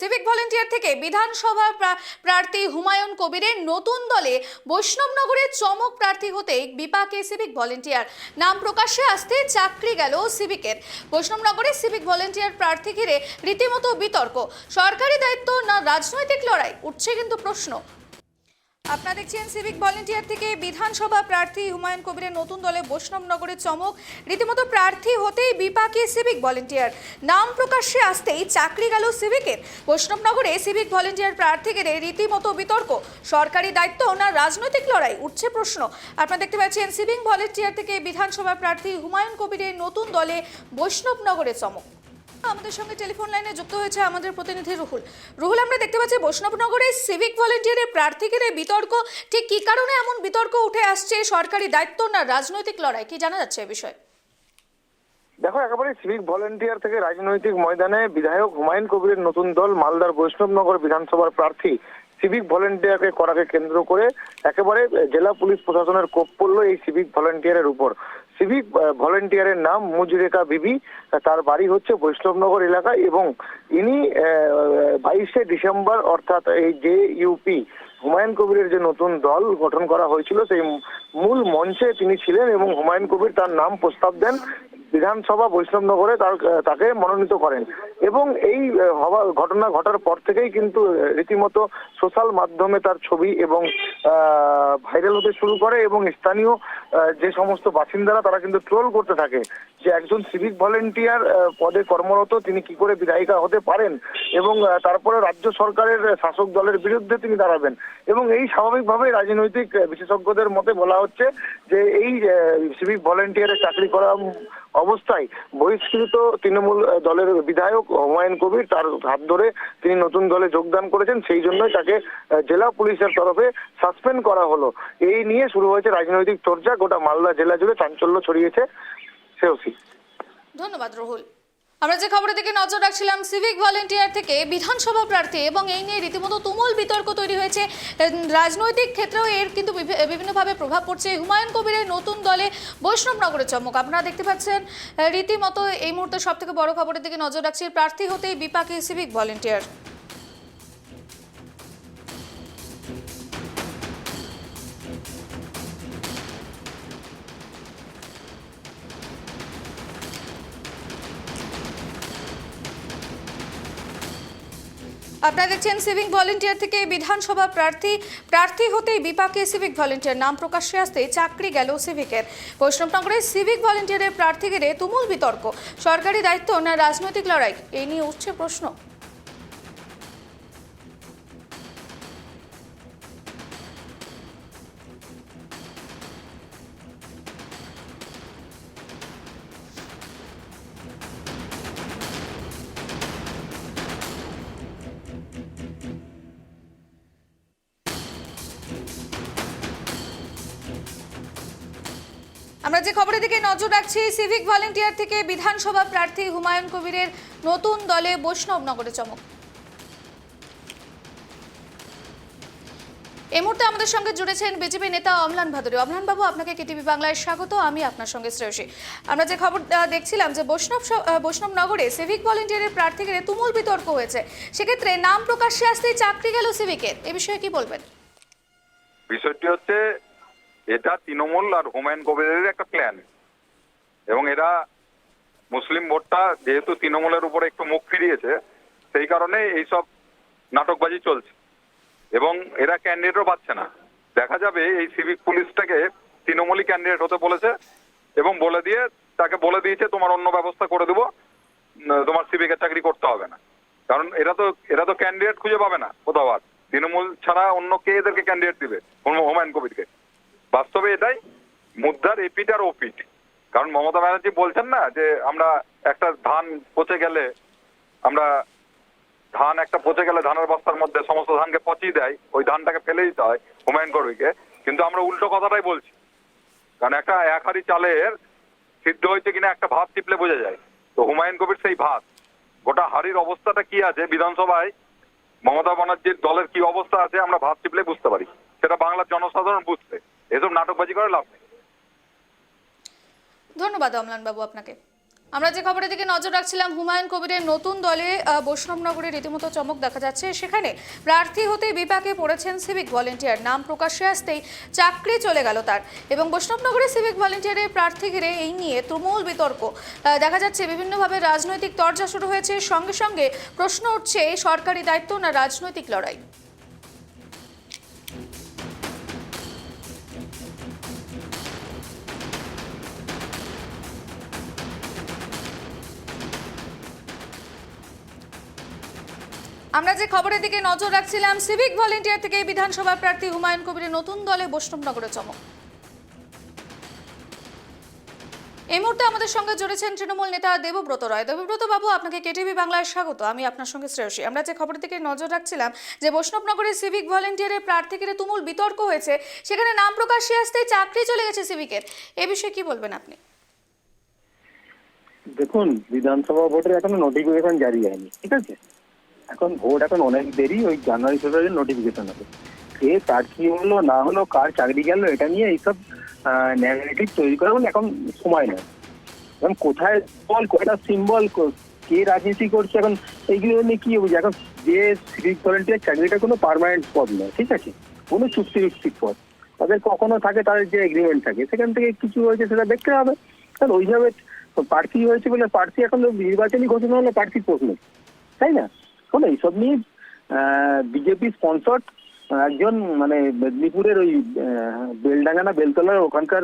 Civic volunteer থেকে বিধানসভা প্রার্থী হুমায়ুন কবিরের নতুন দলে বৈষ্ণবনগরে চমক প্রার্থী হতে বিপাকে সিভিক ভলেন্টিয়ার। নাম প্রকাশ্যে আসতে চাকরি গেল সিভিকের। বৈষ্ণবনগরে সিভিক ভলেন্টিয়ার প্রার্থী ঘিরে রীতিমতো বিতর্ক। সরকারি দায়িত্ব না রাজনৈতিক লড়াই, উঠছে কিন্তু প্রশ্ন। আপনারা দেখছেন সিভিক ভলেন্টিয়ার থেকে বিধানসভা প্রার্থী হুমায়ুন কবিরের নতুন দলে বৈষ্ণবনগরে চমক। রীতিমতো প্রার্থী হতেই বিপাকে সিভিক ভলেন্টিয়ার। নাম প্রকাশ্যে আসতেই চাকরি গেল সিভিকের। বৈষ্ণবনগরে সিভিক ভলেন্টিয়ার প্রার্থীকে রীতিমতো বিতর্ক। সরকারি দায়িত্ব না রাজনৈতিক লড়াই, উঠছে প্রশ্ন। আপনারা দেখতে পাচ্ছেন সিভিক ভলেন্টিয়ার থেকে বিধানসভা প্রার্থী হুমায়ুন কবিরের নতুন দলে বৈষ্ণবনগরে চমক। আমাদের সঙ্গে টেলিফোন লাইনে যুক্ত হয়েছে আমাদের প্রতিনিধি রুহুল। আমরা দেখতে পাচ্ছি বৈষ্ণবনগরে সিভিক ভলেন্টিয়ারের প্রার্থীকে বিতর্ক, ঠিক কি কারণে এমন বিতর্ক উঠে আসছে? সরকারি দায়িত্ব না রাজনৈতিক লড়াই, কি জানা যাচ্ছে এই বিষয়ে? দেখো, একেবারে সিভিক ভলেন্টিয়ার থেকে রাজনৈতিক ময়দানে বিধায়ক হুমায়ুন কবিরের নতুন দল মালদার বৈষ্ণবনগর বিধানসভার প্রার্থী সিভিক ভলেন্টিয়ারকে করাকে কেন্দ্র করে একেবারে জেলা পুলিশ প্রশাসনের কোপ পড়লো এই সিভিক ভলেন্টিয়ারের উপর। সিভিক ভলেন্টিয়ারের নাম মুজরেকা বিবি, তার বাড়ি হচ্ছে বৈষ্ণবনগর এলাকায় এবং ইনি 22শে ডিসেম্বর অর্থাৎ এই যে ইউপি হুমায়ুন কবিরের যে নতুন দল গঠন করা হয়েছিল সেই মূল মঞ্চে তিনি ছিলেন এবং হুমায়ুন কবির তার নাম প্রস্তাব দেন। বিধানসভা বৈষ্ণবনগরে তাকে মনোনীত করেন এবং এই ঘটনা ঘটার পর থেকেই কিন্তু রীতিমতো সোশ্যাল মাধ্যমে তার ছবি এবং ভাইরাল হতে শুরু করে এবং স্থানীয় যে সমস্ত বাসিন্দারা তারা কিন্তু ট্রোল করতে থাকে যে একজন সিভিক ভলেন্টিয়ার পদে কর্মরত তিনি কি করে বিধায়িকা হতে পারেন এবং তারপরে রাজ্য সরকারের শাসক দলের বিরুদ্ধে তিনি দাঁড়াবেন। এবং এই স্বাভাবিকভাবে রাজনৈতিক বিশেষজ্ঞদের মতে বলা হচ্ছে যে এই সিভিক ভলেন্টিয়ারের চাকরি করা অবস্থায় বহিষ্কৃত তৃণমূল দলের বিধায়ক হুমায়ুন কবির তার হাত ধরে তিনি নতুন দলে যোগদান করেছেন, সেই জন্যই তাকে জেলা পুলিশের তরফে সাসপেন্ড করা হলো। এই নিয়ে শুরু হয়েছে রাজনৈতিক চর্চা, গোটা মালদা জেলা জুড়ে চাঞ্চল্য ছড়িয়েছে। ধন্যবাদ রুহুল। আমরা যে খবরের দিকে নজর রাখছিলাম, সিভিক ভলেন্টিয়ার থেকে বিধানসভা প্রার্থী এবং এই নিয়ে রীতিমতো তুমুল বিতর্ক তৈরি হয়েছে। রাজনৈতিক ক্ষেত্রেও এর কিন্তু বিভিন্নভাবে প্রভাব পড়ছে। হুমায়ুন কবিরের নতুন দলে বৈষ্ণবনগরে চমক। আপনারা দেখতে পাচ্ছেন রীতিমতো এই মুহূর্তে সব থেকে বড় খবরের দিকে নজর রাখছি। প্রার্থী হতেই বিপাকে সিভিক ভলেন্টিয়ার। আপনারা দেখছেন সিভিক ভলেন্টিয়ার থেকে বিধানসভা প্রার্থী হতেই বিপাকে সিভিক ভলেন্টিয়ার। নাম প্রকাশ্যে আসতে চাকরি গেল সিভিকের। বৈষ্ণবনগরে সিভিক ভলেন্টিয়ারের প্রার্থীকে তুমুল বিতর্ক। সরকারি দায়িত্ব না রাজনৈতিক লড়াই, এই নিয়ে উঠছে প্রশ্ন। আমরা যে খবরের দিকে নজর রাখছি, সিভিক ভলেন্টিয়ার থেকে বিধানসভা প্রার্থী হুমায়ুন কবিরের নতুন দলে বৈষ্ণবনগরে চমক। এই মুহূর্তে আমাদের সঙ্গে জুড়েছেন বিজেপি নেতা অমলান ভাদুরী। অমলান বাবু, আপনাকে কেটিভি বাংলায় স্বাগত। আমি আপনার সঙ্গে শ্রেয়সী। আমরা যে খবর দেখছিলাম যে বৈষ্ণবনগরে সিভিক ভলেন্টিয়ারের প্রার্থীকে তুমুল বিতর্ক হয়েছে, সেক্ষেত্রে নাম প্রকাশ্যে আসতেই চাকরি গেল সিভিকের, এ বিষয়ে কি বলবেন? বিষয়টি হচ্ছে এটা তৃণমূল আর হুমায়ুন কবিরের একটা প্ল্যান এবং এরা মুসলিম ভোটটা যেহেতু তৃণমূলের উপরে একটু মুখ ফিরিয়েছে সেই কারণে এইসব নাটকবাজি চলছে এবং এরা ক্যান্ডিডেটও পাচ্ছে না। দেখা যাবে এই সিভিক পুলিশটাকে তৃণমূলই ক্যান্ডিডেট হতে বলেছে এবং তাকে বলে দিয়েছে তোমার অন্য ব্যবস্থা করে দেবো, তোমার সিভিকের চাকরি করতে হবে না। কারণ এরা তো ক্যান্ডিডেট খুঁজে পাবে না কোথাও, আর তৃণমূল ছাড়া অন্য কে এদেরকে ক্যান্ডিডেট দিবে হুমায়ুন কবিরকে? বাস্তবে এটাই মুদ্রার এপিট আর ওপিট। কারণ মমতা ব্যানার্জি বলছেন না যে আমরা একটা ধান পচে গেলে ধানের বস্তার মধ্যে সমস্ত ধানকে পচিয়ে দেয়, ওই ধানটাকে ফেলে দিতে হয় হুমায়ুন কবিরকে, কিন্তু আমরা উল্টো কথাটাই বলছি। কারণ একটা এক হাঁড়ি চালের সিদ্ধ হয়েছে কিনা একটা ভাত টিপলে বোঝা যায়। তো হুমায়ুন কবির সেই ভাত, গোটা হাঁড়ির অবস্থাটা কি আছে বিধানসভায় মমতা ব্যানার্জির দলের কি অবস্থা আছে আমরা ভাত টিপলে বুঝতে পারি, সেটা বাংলার জনসাধারণ বুঝবে। এসব নাটকবাজি করে লাভ নেই। ধন্যবাদ অমলান বাবু আপনাকে। আমরা যে খবরের দিকে নজর রাখছিলাম, হুমায়ুন কবিরের নতুন দলে বৈষ্ণবনগরে রীতিমতো চমক দেখা যাচ্ছে। সেখানে প্রার্থী হতে বিপাকে পড়েছেন সিভিক ভলেন্টিয়ার। নাম প্রকাশ্যে আসতেই চাকরি চলে গেল তার। এবং বৈষ্ণবনগরে সিভিক ভলেন্টিয়ারের প্রার্থী ঘিরে এই নিয়ে তুমুল বিতর্ক দেখা যাচ্ছে। বিভিন্নভাবে রাজনৈতিক তরজা শুরু হয়েছে। সঙ্গে সঙ্গে প্রশ্ন উঠছে, সরকারি দায়িত্ব না রাজনৈতিক লড়াই। আমরা যে খবরের দিকে নজর রাখছিলাম, সিভিক ভলেন্টিয়ার থেকে বিধানসভা প্রার্থী হুমায়ুন কবিরের নতুন দলে বৈষ্ণবনগরে চমক। এই মুহূর্তে আমাদের সঙ্গে জড়েছেন তৃণমূল নেতা দেবব্রত রায়। দেবব্রত বাবু, আপনাকে কেটিভি বাংলায় স্বাগত। আমি আপনার সঙ্গে শ্রেয়সী। আমরা যে খবরের দিকে নজর রাখছিলাম যে বৈষ্ণবনগরের সিভিক ভলেন্টিয়ারের প্রার্থীকে তুমুল বিতর্ক হয়েছে, সেখানে নাম প্রকাশ্যে আসতেই চাকরি চলে গেছে সিভিকের। এ বিষয়ে কি বলবেন আপনি? দেখুন, বিধানসভা ভোটের এখনো নোটিফিকেশন জারি হয়নি, ঠিক আছে? এখন ভোট এখন অনেক দেরি, ওই জানুয়ারি ফেব্রুয়ারি নোটিফিকেশন হবে। কে কার কি হলো না হলো, কার চাকরি গেল, এটা নিয়ে এইসব ন্যারেটিভ তৈরি করা এখন সময় নেই। এখন কোথায় বল, কয়টা সিম্বল, কে রাজনীতি করছে, এখন এইগুলো নিয়ে কি বুঝি? এখন যে সিভিক ভলেন্টিয়ার চাকরিটা কোনো পার্মানেন্ট পদ নয়, ঠিক আছে? কোনো চুক্তিভিত্তিক পদ। তাদের কখনো থাকে, তাদের যে এগ্রিমেন্ট থাকে, সেখান থেকে কিছু হয়েছে সেটা দেখতে হবে। কারণ ওইভাবে প্রার্থী হয়েছে বলে প্রার্থী এখন নির্বাচনী ঘোষণা হলে প্রার্থীর প্রশ্ন, তাই না? শোনো, এইসব নিয়ে বিজেপি স্পন্সর্ড একজন মানে মেদিনীপুরের ওই বেলডাঙ্গা না বেলতলার ওখানকার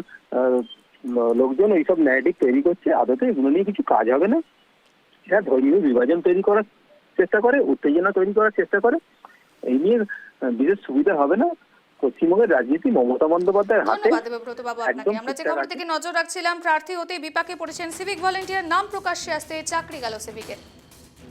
লোকজন এইসব ন্যারেটিভ তৈরি করছে। আদতে এগুলো নিয়ে কিছু কাজ হবে না। এরা ধর্মীয় বিভাজন তৈরি করার চেষ্টা করে, উত্তেজনা তৈরি করার চেষ্টা করে। এই নিয়ে বিশেষ সুবিধা হবে না। পশ্চিমবঙ্গের রাজনীতি মমতা বন্দ্যোপাধ্যায়ের হাতে। ধন্যবাদ দেবব্রত বাবু আপনাকে। আমরা যে খবরের দিকে নজর রাখছিলাম, প্রার্থী হতে বিপাকে পড়েছেন সিভিক ভলেন্টিয়ার। নাম প্রকাশ্যে আসতে চাকরি গেল সিভিকের।